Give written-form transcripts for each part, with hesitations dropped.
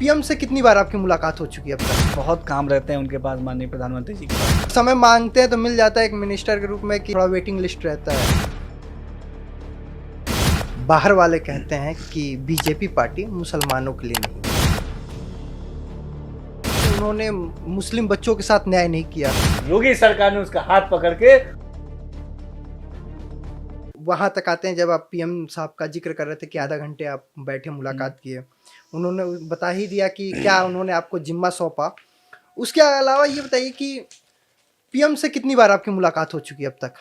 PM से कितनी बार आपकी मुलाकात हो चुकी है अब तक? बहुत काम रहते हैं उनके पास, माननीय प्रधानमंत्री जी के पास। समय मांगते हैं तो मिल जाता है एक मिनिस्टर के रूप में कि थोड़ा वेटिंग लिस्ट रहता है। बाहर वाले कहते हैं कि बीजेपी पार्टी मुसलमानों के लिए नहीं है। उन्होंने मुस्लिम बच्चों के साथ न्याय नहीं किया। योगी सरकार ने उसका हाथ पकड़ के वहां तक आते हैं जब आप पीएम साहब का जिक्र कर रहे थे कि आधा घंटे आप बैठे मुलाकात किए, उन्होंने बता ही दिया कि क्या उन्होंने आपको जिम्मा सौंपा। उसके अलावा ये बताइए कि पीएम से कितनी बार आपकी मुलाकात हो चुकी है अब तक?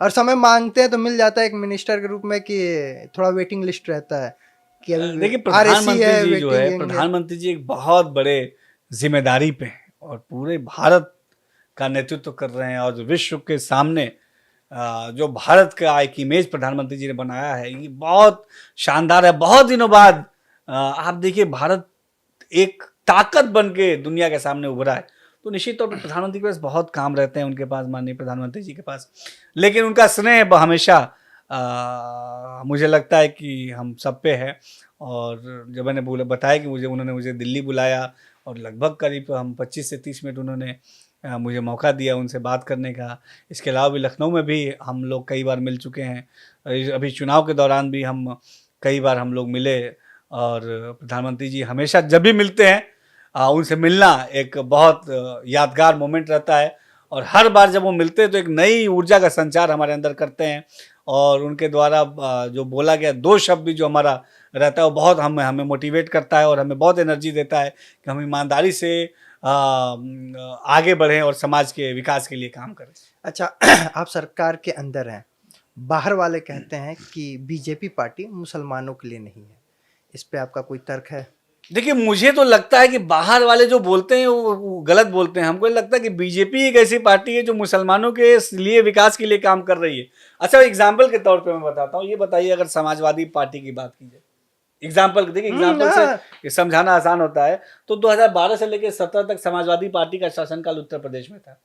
और समय मांगते हैं तो मिल जाता है एक मिनिस्टर के रूप में कि थोड़ा वेटिंग लिस्ट रहता है कि देखिए, RSC है, प्रधानमंत्री जी जो है, waiting है। प्रधानमंत्री जी एक बहुत बड़े जिम्मेदारी पे हैं और पूरे भारत का नेतृत्व कर रहे हैं और विश्व के सामने जो भारत का एक इमेज प्रधानमंत्री जी ने बनाया है, ये बहुत शानदार है। बहुत दिनों बाद आप देखिए भारत एक ताकत बन के दुनिया के सामने उभरा है। तो निश्चित तौर पर प्रधानमंत्री के पास बहुत काम रहते हैं उनके पास, माननीय प्रधानमंत्री जी के पास, लेकिन उनका स्नेह हमेशा मुझे लगता है कि हम सब पे है। और जब मैंने बताया कि उन्होंने मुझे दिल्ली बुलाया और लगभग करीब हम 25 से 30 मिनट उन्होंने मुझे मौका दिया उनसे बात करने का। इसके अलावा भी लखनऊ में भी हम लोग कई बार मिल चुके हैं। अभी चुनाव के दौरान भी हम कई बार हम लोग मिले और प्रधानमंत्री जी हमेशा जब भी मिलते हैं उनसे मिलना एक बहुत यादगार मोमेंट रहता है। और हर बार जब वो मिलते हैं तो एक नई ऊर्जा का संचार हमारे अंदर करते हैं और उनके द्वारा जो बोला गया 2 शब्द भी जो हमारा रहता है वो बहुत हमें मोटिवेट करता है और हमें बहुत एनर्जी देता है कि हम ईमानदारी से आगे बढ़ें और समाज के विकास के लिए काम करें। अच्छा, आप सरकार के अंदर हैं, बाहर वाले कहते हैं कि बीजेपी पार्टी मुसलमानों के लिए नहीं है। इस पे आपका कोई तर्क है? देखिए, मुझे तो लगता है कि बाहर वाले जो बोलते हैं वो गलत बोलते हैं। हमको लगता है कि बीजेपी एक ऐसी पार्टी है जो मुसलमानों के लिए विकास के लिए काम कर रही है। अच्छा, एग्जाम्पल के तौर पे मैं बताता हूँ। ये बताइए, अगर समाजवादी पार्टी की बात की जाए, एग्जाम्पल देखिए, एग्जाम्पल से समझाना आसान होता है। तो 2012 से लेकर 17 तक समाजवादी पार्टी का शासनकाल उत्तर प्रदेश में था।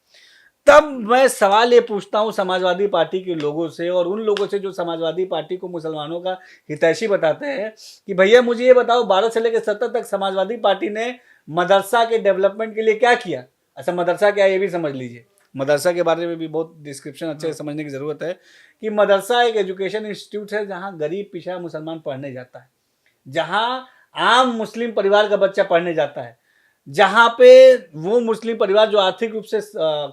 तब मैं सवाल ये पूछता हूँ समाजवादी पार्टी के लोगों से और उन लोगों से जो समाजवादी पार्टी को मुसलमानों का हितैषी बताते हैं कि भैया मुझे ये बताओ, 12 से लेकर 17 तक समाजवादी पार्टी ने मदरसा के डेवलपमेंट के लिए क्या किया। अच्छा, मदरसा क्या है ये भी समझ लीजिए। मदरसा के बारे में भी बहुत डिस्क्रिप्शन अच्छे से समझने की ज़रूरत है कि मदरसा एक एजुकेशन इंस्टीट्यूट है जहाँ गरीब पिछड़ा मुसलमान पढ़ने जाता है, जहाँ आम मुस्लिम परिवार का बच्चा पढ़ने जाता है, जहाँ पे वो मुस्लिम परिवार जो आर्थिक रूप से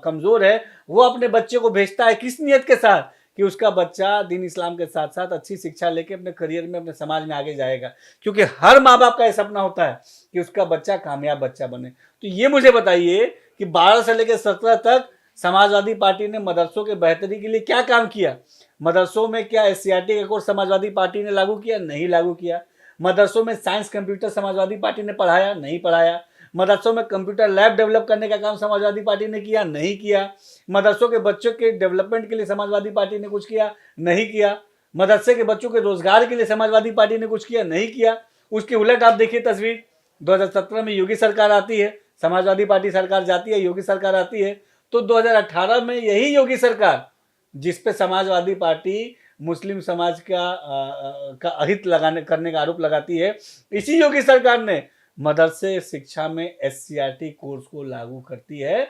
कमज़ोर है वो अपने बच्चे को भेजता है किस नियत के साथ कि उसका बच्चा दीन इस्लाम के साथ साथ अच्छी शिक्षा लेके अपने करियर में, अपने समाज में आगे जाएगा। क्योंकि हर माँ बाप का ये सपना होता है कि उसका बच्चा कामयाब बच्चा बने। तो ये मुझे बताइए कि 12 से लेकर 17 तक समाजवादी पार्टी ने मदरसों के बेहतरी के लिए क्या काम किया। मदरसों में क्या SCRT का कोर्स समाजवादी पार्टी ने लागू किया? नहीं लागू किया। मदरसों में साइंस कंप्यूटर समाजवादी पार्टी ने पढ़ाया? नहीं पढ़ाया। मदरसों में कंप्यूटर लैब डेवलप करने का काम समाजवादी पार्टी ने किया? नहीं किया। मदरसों के बच्चों के डेवलपमेंट के लिए समाजवादी पार्टी ने कुछ किया? नहीं किया। मदरसे के बच्चों के रोजगार के लिए समाजवादी पार्टी ने कुछ किया? नहीं किया। उसके उलट आप देखिए तस्वीर, 2017 में योगी सरकार आती है, समाजवादी पार्टी सरकार जाती है, योगी सरकार आती है। तो 2018 में यही योगी सरकार, जिसपे समाजवादी पार्टी मुस्लिम समाज का अहित करने का आरोप लगाती है, इसी योगी सरकार ने मदरसे शिक्षा में SCRT कोर्स को लागू करती है।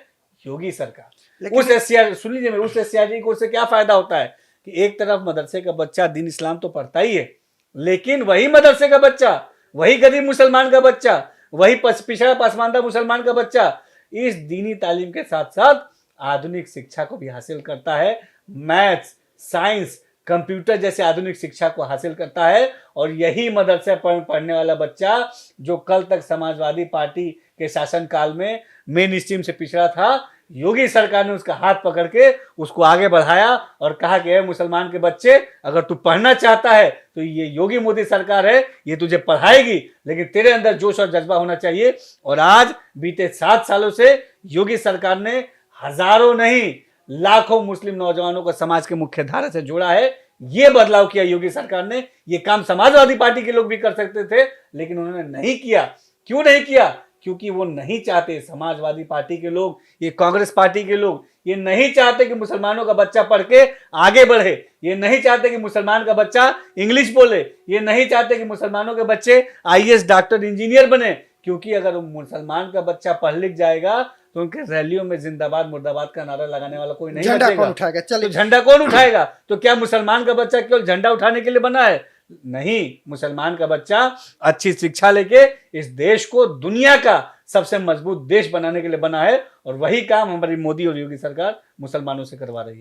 योगी सरकार उस SCRT, सुन लीजिए मेरे, उस SCRT कोर्स से क्या फायदा होता है कि एक तरफ मदरसे का बच्चा दीन इस्लाम तो पढ़ता ही है, लेकिन वही मदरसे का बच्चा, वही गरीब मुसलमान का बच्चा, वही पिछड़ा पसमानदा मुसलमान का बच्चा इस दीनी तालीम के साथ साथ आधुनिक शिक्षा को भी हासिल करता है। मैथ्स, साइंस, कंप्यूटर जैसे आधुनिक शिक्षा को हासिल करता है। और यही मदरसे पढ़ने वाला बच्चा जो कल तक समाजवादी पार्टी के शासनकाल में मेन स्ट्रीम से पिछड़ा था, योगी सरकार ने उसका हाथ पकड़ के उसको आगे बढ़ाया और कहा कि मुसलमान के बच्चे, अगर तू पढ़ना चाहता है तो ये योगी मोदी सरकार है, ये तुझे पढ़ाएगी, लेकिन तेरे अंदर जोश और जज्बा होना चाहिए। और आज बीते 7 सालों से योगी सरकार ने हजारों नहीं लाखों मुस्लिम नौजवानों को समाज के मुख्य धारा से जोड़ा है। ये बदलाव किया योगी सरकार ने। ये काम समाजवादी पार्टी के लोग भी कर सकते थे, लेकिन उन्होंने नहीं किया। क्यों नहीं किया? क्योंकि वो नहीं चाहते, समाजवादी पार्टी के लोग, ये कांग्रेस पार्टी के लोग ये नहीं चाहते कि मुसलमानों का बच्चा पढ़ के आगे बढ़े। ये नहीं चाहते कि मुसलमान का बच्चा इंग्लिश बोले। ये नहीं चाहते कि मुसलमानों के बच्चे IAS, डॉक्टर, इंजीनियर बने, क्योंकि अगर वो मुसलमान का बच्चा पढ़ लिख जाएगा तो उनके रैलियों में जिंदाबाद मुर्दाबाद का नारा लगाने वाला कोई नहीं झंडा बचेगा। कौन उठाएगा? तो चलिए, झंडा कौन उठाएगा? तो क्या मुसलमान का बच्चा केवल झंडा उठाने के लिए बना है? नहीं, मुसलमान का बच्चा अच्छी शिक्षा लेके इस देश को दुनिया का सबसे मजबूत देश बनाने के लिए बना है, और वही काम हमारी मोदी और योगी सरकार मुसलमानों से करवा रही है।